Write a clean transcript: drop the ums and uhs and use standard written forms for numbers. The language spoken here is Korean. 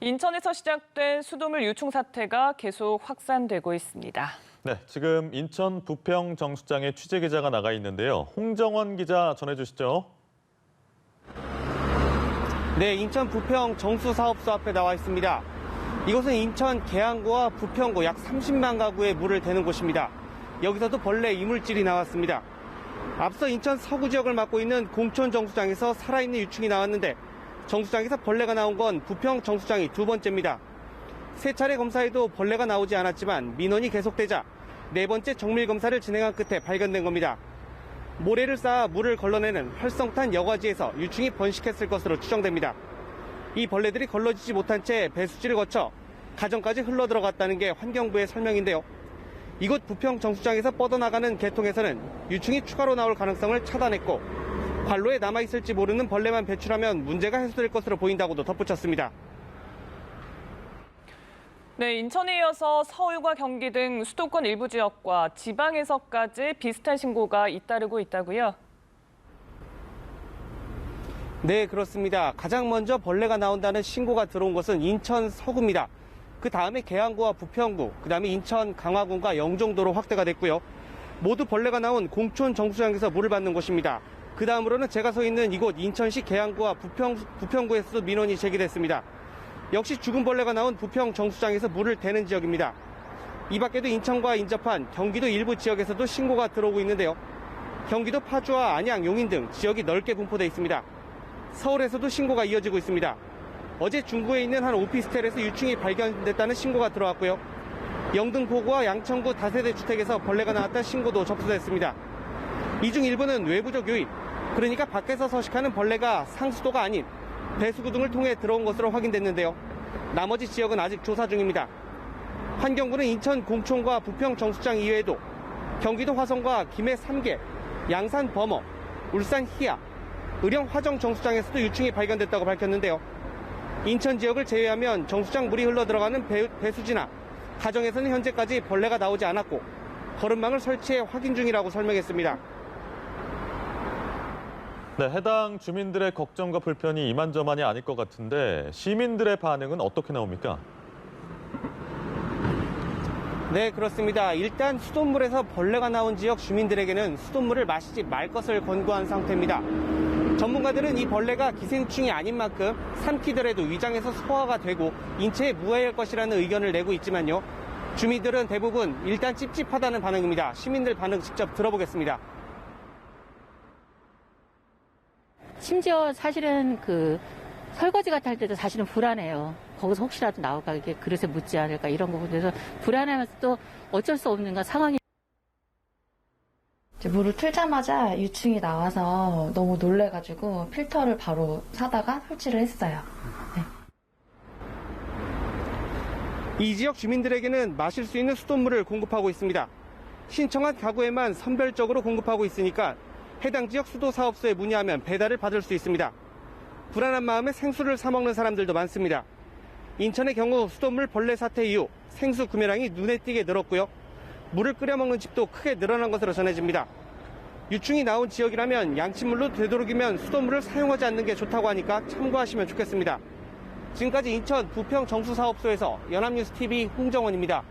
인천에서 시작된 수돗물 유충 사태가 계속 확산되고 있습니다. 네, 지금 인천 부평 정수장에 취재 기자가 나가 있는데요. 홍정원 기자 전해주시죠. 네, 인천 부평 정수사업소 앞에 나와 있습니다. 이곳은 인천 계양구와 부평구 약 30만 가구의 물을 대는 곳입니다. 여기서도 벌레 이물질이 나왔습니다. 앞서 인천 서구 지역을 맡고 있는 공촌 정수장에서 살아있는 유충이 나왔는데 정수장에서 벌레가 나온 건 부평 정수장이 두 번째입니다. 세 차례 검사에도 벌레가 나오지 않았지만 민원이 계속되자 네 번째 정밀 검사를 진행한 끝에 발견된 겁니다. 모래를 쌓아 물을 걸러내는 활성탄 여과지에서 유충이 번식했을 것으로 추정됩니다. 이 벌레들이 걸러지지 못한 채 배수지를 거쳐 가정까지 흘러들어갔다는 게 환경부의 설명인데요. 이곳 부평 정수장에서 뻗어나가는 계통에서는 유충이 추가로 나올 가능성을 차단했고 관로에 남아있을지 모르는 벌레만 배출하면 문제가 해소될 것으로 보인다고도 덧붙였습니다. 네, 인천에 이어서 서울과 경기 등 수도권 일부 지역과 지방에서까지 비슷한 신고가 잇따르고 있다고요? 네, 그렇습니다. 가장 먼저 벌레가 나온다는 신고가 들어온 것은 인천 서구입니다. 그 다음에 계양구와 부평구, 그 다음에 인천 강화군과 영종도로 확대가 됐고요. 모두 벌레가 나온 공촌 정수장에서 물을 받는 곳입니다. 그 다음으로는 제가 서 있는 이곳 인천시 계양구와 부평구에서도 민원이 제기됐습니다. 역시 죽은 벌레가 나온 부평 정수장에서 물을 대는 지역입니다. 이 밖에도 인천과 인접한 경기도 일부 지역에서도 신고가 들어오고 있는데요. 경기도 파주와 안양, 용인 등 지역이 넓게 분포되어 있습니다. 서울에서도 신고가 이어지고 있습니다. 어제 중구에 있는 한 오피스텔에서 유충이 발견됐다는 신고가 들어왔고요. 영등포구와 양천구 다세대 주택에서 벌레가 나왔다는 신고도 접수됐습니다. 이 중 일부는 외부적 요인, 그러니까 밖에서 서식하는 벌레가 상수도가 아닌 배수구 등을 통해 들어온 것으로 확인됐는데요. 나머지 지역은 아직 조사 중입니다. 환경부는 인천 공촌과 부평 정수장 이외에도 경기도 화성과 김해 3개, 양산 범어, 울산 희야, 의령 화정 정수장에서도 유충이 발견됐다고 밝혔는데요. 인천 지역을 제외하면 정수장 물이 흘러들어가는 배수지나 가정에서는 현재까지 벌레가 나오지 않았고 거름망을 설치해 확인 중이라고 설명했습니다. 네, 해당 주민들의 걱정과 불편이 이만저만이 아닐 것 같은데 시민들의 반응은 어떻게 나옵니까? 네, 그렇습니다. 일단 수돗물에서 벌레가 나온 지역 주민들에게는 수돗물을 마시지 말 것을 권고한 상태입니다. 전문가들은 이 벌레가 기생충이 아닌 만큼 삼키더라도 위장에서 소화가 되고 인체에 무해할 것이라는 의견을 내고 있지만요. 주민들은 대부분 일단 찝찝하다는 반응입니다. 시민들 반응 직접 들어보겠습니다. 심지어 사실은 설거지 같은 할 때도 사실은 불안해요. 거기서 혹시라도 나올까, 이게 그릇에 묻지 않을까, 이런 부분에서 불안하면서 또 어쩔 수 없는 상황이. 물을 틀자마자 유충이 나와서 너무 놀래가지고 필터를 바로 사다가 설치를 했어요. 네. 이 지역 주민들에게는 마실 수 있는 수돗물을 공급하고 있습니다. 신청한 가구에만 선별적으로 공급하고 있으니까 해당 지역 수도사업소에 문의하면 배달을 받을 수 있습니다. 불안한 마음에 생수를 사 먹는 사람들도 많습니다. 인천의 경우 수돗물 벌레 사태 이후 생수 구매량이 눈에 띄게 늘었고요. 물을 끓여 먹는 집도 크게 늘어난 것으로 전해집니다. 유충이 나온 지역이라면 양치물로 되도록이면 수돗물을 사용하지 않는 게 좋다고 하니까 참고하시면 좋겠습니다. 지금까지 인천 부평 정수사업소에서 연합뉴스TV 홍정원입니다.